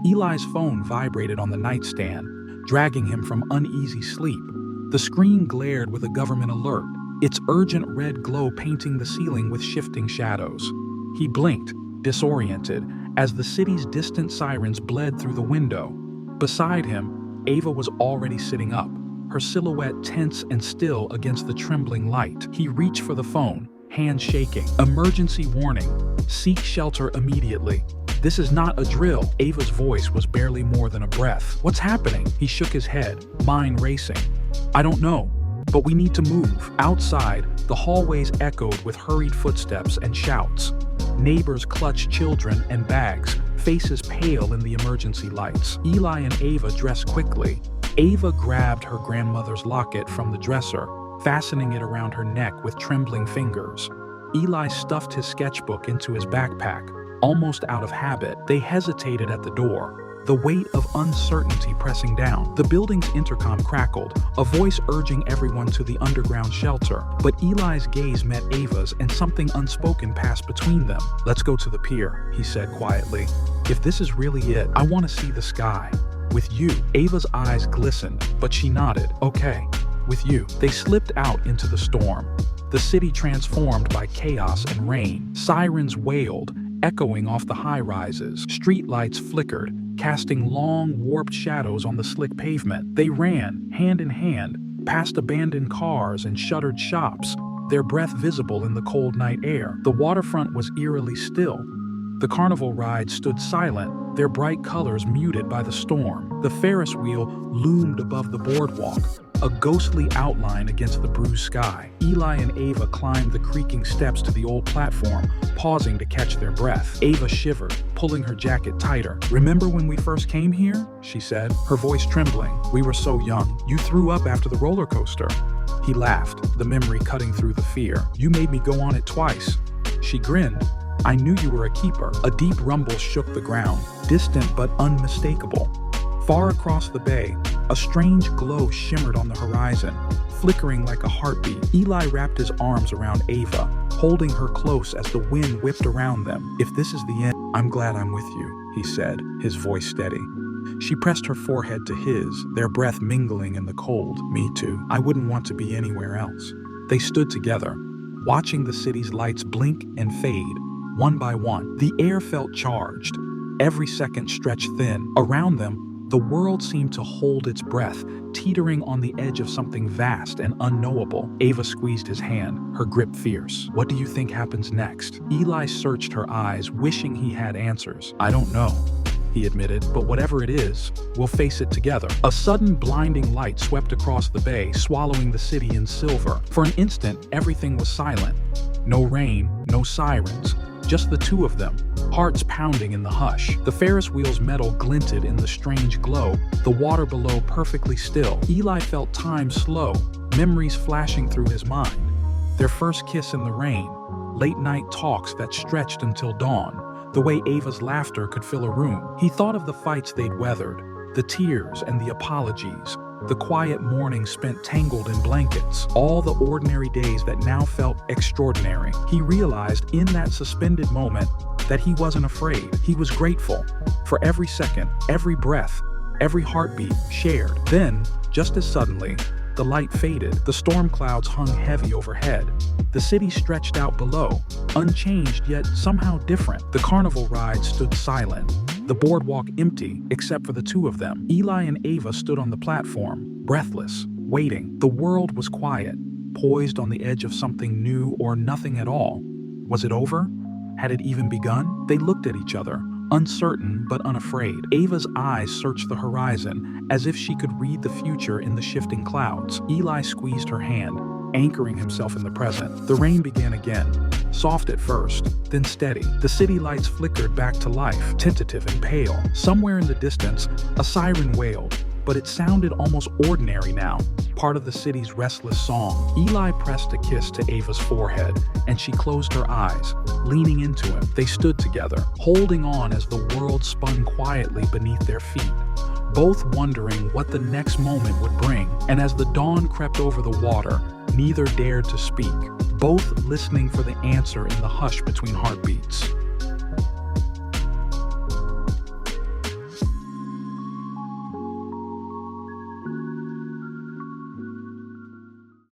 Eli's phone vibrated on the nightstand, dragging him from uneasy sleep. The screen glared with a government alert, its urgent red glow painting the ceiling with shifting shadows. He blinked, disoriented, as the city's distant sirens bled through the window. Beside him, Ava was already sitting up, her silhouette tense and still against the trembling light. He reached for the phone, hands shaking. Emergency warning. Seek shelter immediately. This is not a drill. Ava's voice was barely more than a breath. What's happening? He shook his head, mind racing. I don't know, but we need to move. Outside, the hallways echoed with hurried footsteps and shouts. Neighbors clutched children and bags, faces pale in the emergency lights. Eli and Ava dressed quickly. Ava grabbed her grandmother's locket from the dresser, fastening it around her neck with trembling fingers. Eli stuffed his sketchbook into his backpack, almost out of habit. They hesitated at the door, the weight of uncertainty pressing down. The building's intercom crackled, a voice urging everyone to the underground shelter. But Eli's gaze met Ava's and something unspoken passed between them. Let's go to the pier, he said quietly. If this is really it, I want to see the sky. With you. Ava's eyes glistened, but she nodded. Okay, with you. They slipped out into the storm. The city transformed by chaos and rain. Sirens wailed, echoing off the high-rises. Streetlights flickered, casting long, warped shadows on the slick pavement. They ran, hand in hand, past abandoned cars and shuttered shops, their breath visible in the cold night air. The waterfront was eerily still. The carnival rides stood silent, their bright colors muted by the storm. The Ferris wheel loomed above the boardwalk, a ghostly outline against the bruised sky. Eli and Ava climbed the creaking steps to the old platform, pausing to catch their breath. Ava shivered, pulling her jacket tighter. Remember when we first came here? She said, her voice trembling. We were so young. You threw up after the roller coaster. He laughed, the memory cutting through the fear. You made me go on it twice. She grinned. I knew you were a keeper. A deep rumble shook the ground, distant but unmistakable. Far across the bay, a strange glow shimmered on the horizon, flickering like a heartbeat. Eli wrapped his arms around Ava, holding her close as the wind whipped around them. If this is the end, I'm glad I'm with you, he said, his voice steady. She pressed her forehead to his, their breath mingling in the cold. Me too. I wouldn't want to be anywhere else. They stood together, watching the city's lights blink and fade, one by one. The air felt charged, every second stretched thin. Around them, the world seemed to hold its breath, teetering on the edge of something vast and unknowable. Ava squeezed his hand, her grip fierce. What do you think happens next? Eli searched her eyes, wishing he had answers. I don't know, he admitted, but whatever it is, we'll face it together. A sudden blinding light swept across the bay, swallowing the city in silver. For an instant, everything was silent. No rain, no sirens. Just the two of them, hearts pounding in the hush. The Ferris wheel's metal glinted in the strange glow, the water below perfectly still. Eli felt time slow, memories flashing through his mind. Their first kiss in the rain, late-night talks that stretched until dawn, the way Ava's laughter could fill a room. He thought of the fights they'd weathered, the tears and the apologies, the quiet mornings spent tangled in blankets, all the ordinary days that now felt extraordinary. He realized in that suspended moment that he wasn't afraid. He was grateful for every second, every breath, every heartbeat shared. Then, just as suddenly, the light faded. The storm clouds hung heavy overhead. The city stretched out below, unchanged yet somehow different. The carnival ride stood silent, the boardwalk empty except for the two of them. Eli and Ava stood on the platform, breathless, waiting. The world was quiet, poised on the edge of something new or nothing at all. Was it over? Had it even begun? They looked at each other, uncertain but unafraid. Ava's eyes searched the horizon, as if she could read the future in the shifting clouds. Eli squeezed her hand, anchoring himself in the present. The rain began again, soft at first, then steady. The city lights flickered back to life, tentative and pale. Somewhere in the distance, a siren wailed, but it sounded almost ordinary now, part of the city's restless song. Eli pressed a kiss to Ava's forehead, and she closed her eyes, leaning into him. They stood together, holding on as the world spun quietly beneath their feet, both wondering what the next moment would bring. And as the dawn crept over the water, neither dared to speak, both listening for the answer in the hush between heartbeats.